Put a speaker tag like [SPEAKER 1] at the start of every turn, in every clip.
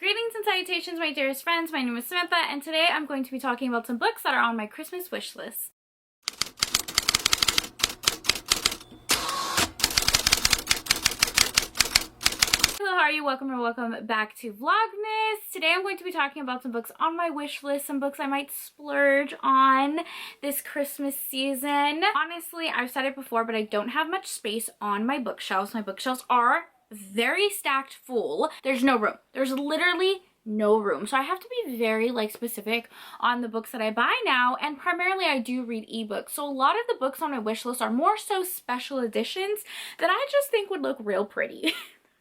[SPEAKER 1] Greetings and salutations, my dearest friends. My name is Samantha, and today I'm going to be talking about some books that are on my Christmas wish list. Hello, how are you? Welcome or welcome back to Vlogmas. Today I'm going to be talking about some books on my wish list, some books I might splurge on this Christmas season. Honestly, I've said it before, but I don't have much space on my bookshelves. My bookshelves are very stacked full. There's no room. There's literally no room. So I have to be very specific on the books that I buy now, and primarily I do read ebooks. So a lot of the books on my wish list are more so special editions that I just think would look real pretty.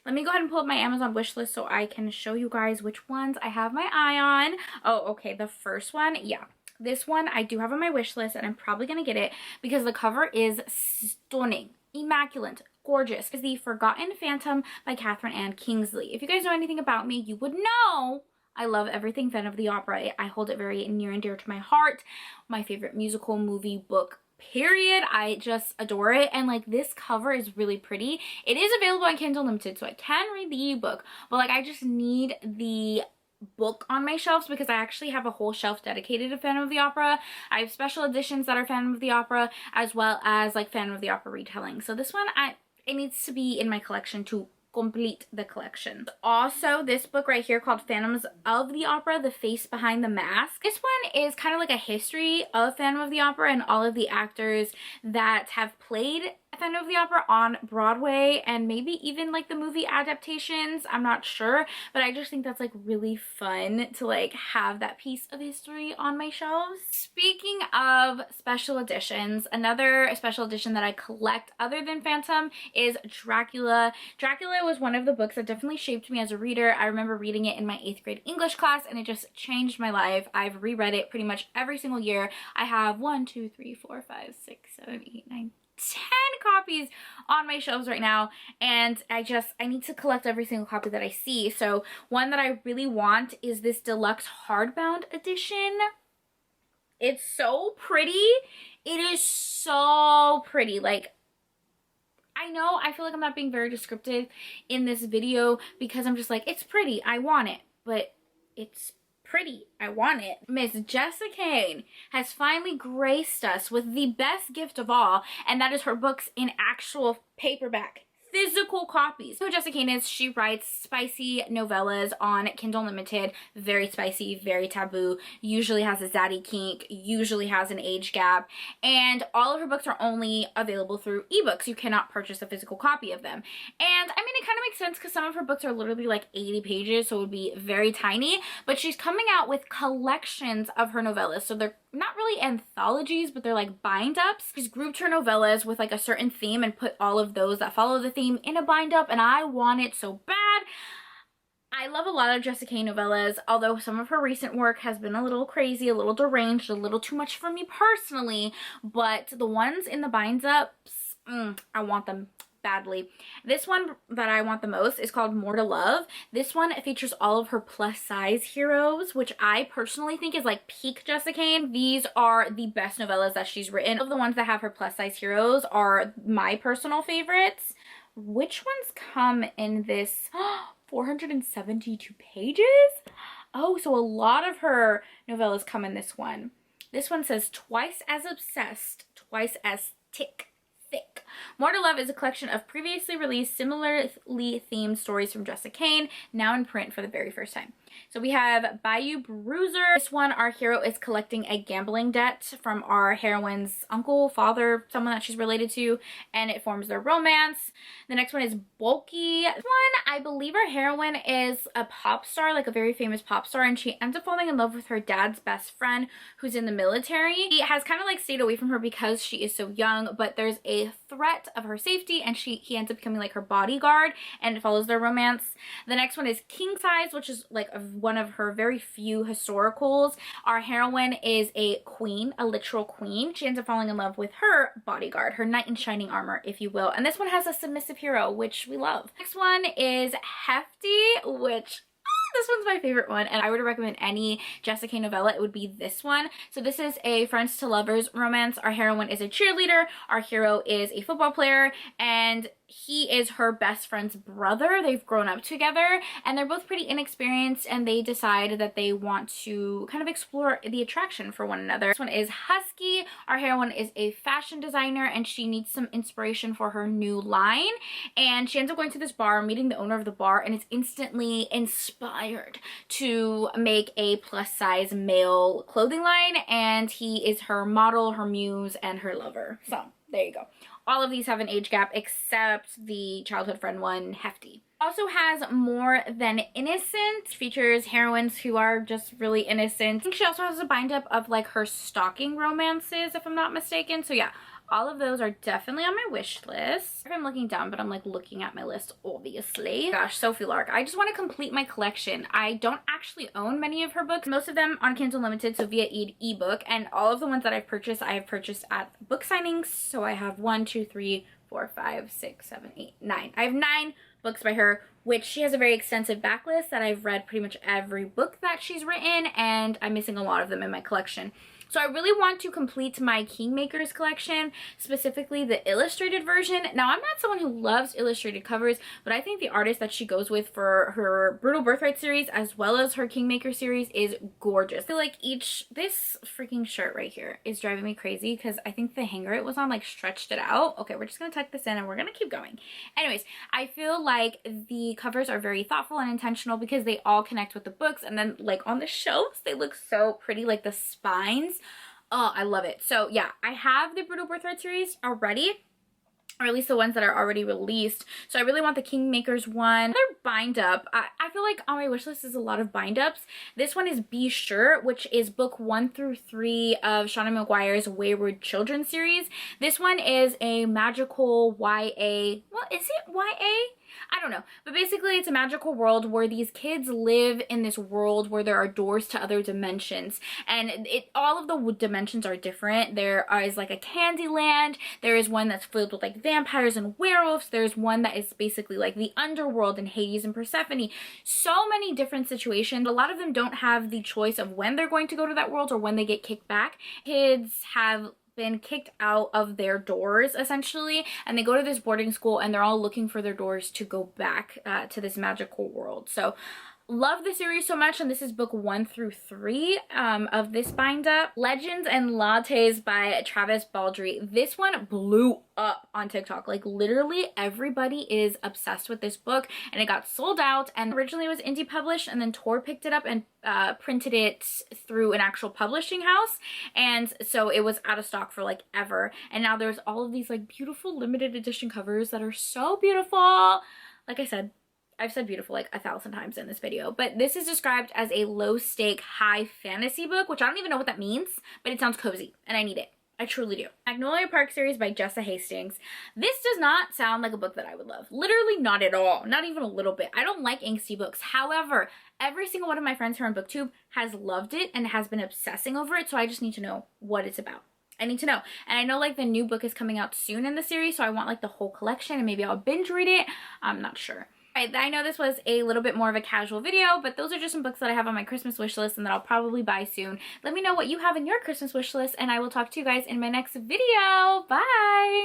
[SPEAKER 1] Let me go ahead and pull up my Amazon wish list so I can show you guys which ones I have my eye on. Oh, okay, the first one, yeah. This one I do have on my wish list, and I'm probably gonna get it because the cover is stunning, immaculate, gorgeous. It's The Forgotten Phantom by Catherine Ann Kingsley. If you guys know anything about me, you would know I love everything Phantom of the Opera. I hold it very near and dear to my heart. My favorite musical, movie, book, period. I just adore it, and this cover is really pretty. It is available on Kindle Unlimited, so I can read the ebook, but I just need the book on my shelves because I actually have a whole shelf dedicated to Phantom of the Opera. I have special editions that are Phantom of the Opera, as well as Phantom of the Opera retelling. So this one, it needs to be in my collection to complete the collection. Also, this book right here called Phantoms of the Opera, The Face Behind the Mask. This one is kind of like a history of Phantom of the Opera and all of the actors that have played Phantom of the Opera on Broadway, and maybe even the movie adaptations. I'm not sure, but I just think that's really fun to have that piece of history on my shelves. Speaking of special editions, another special edition that I collect other than Phantom is Dracula. Dracula was one of the books that definitely shaped me as a reader. I remember reading it in my 8th grade English class, and it just changed my life. I've reread it pretty much every single year. I have 1, 2, 3, 4, 5, 6, 7, 8, 9, 10 copies on my shelves right now, and I need to collect every single copy that I see. So one that I really want is this deluxe hardbound edition. It's so pretty. It is so pretty. I know I feel I'm not being very descriptive in this video because I'm just it's pretty, I want it, but it's pretty, I want it. Miss Jessica Kane has finally graced us with the best gift of all, and that is her books in actual paperback, physical copies. So Jessica Kane is, she writes spicy novellas on Kindle Unlimited, very spicy, very taboo, usually has a zaddy kink, usually has an age gap, and all of her books are only available through ebooks. You cannot purchase a physical copy of them. And I mean, it kind of makes sense because some of her books are literally 80 pages, so it would be very tiny, but she's coming out with collections of her novellas. So they're not really anthologies, but they're bind ups. She's grouped her novellas with a certain theme and put all of those that follow the theme in a bind up, and I want it so bad. I love a lot of Jessica Kane novellas, although some of her recent work has been a little crazy, a little deranged, a little too much for me personally, but the ones in the bind ups, I want them badly. This one that I want the most is called More to Love. This one features all of her plus size heroes, which I personally think is peak Jessica Kane. These are the best novellas that she's written. Of the ones that have her plus size heroes are my personal favorites. Which ones come in this 472 pages? Oh, so a lot of her novellas come in this one. This one says twice as obsessed, twice as thick. More to Love is a collection of previously released similarly themed stories from Jessica Kane, now in print for the very first time. So we have Bayou Bruiser. This one, our hero is collecting a gambling debt from our heroine's uncle, father, someone that she's related to, and it forms their romance. The next one is Bulky. This one, I believe our heroine is a pop star, a very famous pop star, and she ends up falling in love with her dad's best friend who's in the military. He has kind of stayed away from her because she is so young, but there's a threat of her safety, and he ends up becoming her bodyguard, and it follows their romance. The next one is King Size, which is one of her very few historicals. Our heroine is a queen, a literal queen. She ends up falling in love with her bodyguard, her knight in shining armor, if you will. And this one has a submissive hero, which we love. Next one is Hefty, which this one's my favorite one, and I would recommend any Jessica Kane novella, it would be this one. So this is a friends to lovers romance. Our heroine is a cheerleader, our hero is a football player, and he is her best friend's brother. They've grown up together and they're both pretty inexperienced, and they decide that they want to kind of explore the attraction for one another. This one is Husky. Our heroine is a fashion designer and she needs some inspiration for her new line, and she ends up going to this bar, meeting the owner of the bar, and is instantly inspired to make a plus size male clothing line, and he is her model, her muse, and her lover. So there you go. All of these have an age gap except the childhood friend one, Hefty. Also has More Than Innocent, features heroines who are just really innocent. I think she also has a bind up of like her stalking romances, if I'm not mistaken. So yeah, all of those are definitely on my wish list. I'm looking down, but I'm like looking at my list, obviously. Gosh, Sophie Lark. I just want to complete my collection. I don't actually own many of her books. Most of them on Kindle Unlimited, so via ebook. And all of the ones that I've purchased, I have purchased at book signings. So I have 1, 2, 3, 4, 5, 6, 7, 8, 9. I have 9 books by her, which she has a very extensive backlist that I've read pretty much every book that she's written, and I'm missing a lot of them in my collection. So I really want to complete my Kingmakers collection, specifically the illustrated version. Now, I'm not someone who loves illustrated covers, but I think the artist that she goes with for her Brutal Birthright series as well as her Kingmaker series is gorgeous. I feel like this freaking shirt right here is driving me crazy because I think the hanger it was on like stretched it out. Okay, we're just gonna tuck this in and we're gonna keep going. Anyways, I feel like the covers are very thoughtful and intentional because they all connect with the books, and then like on the shelves they look so pretty, like the spines. Oh, I love it. So yeah, I have the Brutal Birthright series already, or at least the ones that are already released. So I really want the Kingmakers one. Another bind up. I feel like on my wish list is a lot of bind ups. This one is Be Sure, which is book 1 through 3 of Shauna Maguire's Wayward Children series. This one is a magical YA. Well, is it YA? I don't know, but basically it's a magical world where these kids live in this world where there are doors to other dimensions, and all of the dimensions are different. There is like a candy land, there is one that's filled with like vampires and werewolves, there's one that is basically like the underworld and Hades and Persephone. So many different situations. A lot of them don't have the choice of when they're going to go to that world or when they get kicked back. Kids have been kicked out of their doors essentially, and they go to this boarding school and they're all looking for their doors to go back to this magical world. So love the series so much, and this is book 1 through 3 of this bind up. Legends and Lattes by Travis Baldree. This one blew up on TikTok. Like literally everybody is obsessed with this book, and it got sold out. And originally it was indie published, and then Tor picked it up and printed it through an actual publishing house, and so it was out of stock for like ever. And now there's all of these like beautiful limited edition covers that are so beautiful. Like I said, I've said beautiful like 1,000 times in this video, but this is described as a low-stake, high fantasy book, which I don't even know what that means, but it sounds cozy, and I need it. I truly do. Magnolia Park series by Jessa Hastings. This does not sound like a book that I would love. Literally not at all. Not even a little bit. I don't like angsty books. However, every single one of my friends here on BookTube has loved it and has been obsessing over it, so I just need to know what it's about. I need to know. And I know like the new book is coming out soon in the series, so I want like the whole collection, and maybe I'll binge read it. I'm not sure. Alright, I know this was a little bit more of a casual video, but those are just some books that I have on my Christmas wish list and that I'll probably buy soon. Let me know what you have in your Christmas wish list, and I will talk to you guys in my next video. Bye!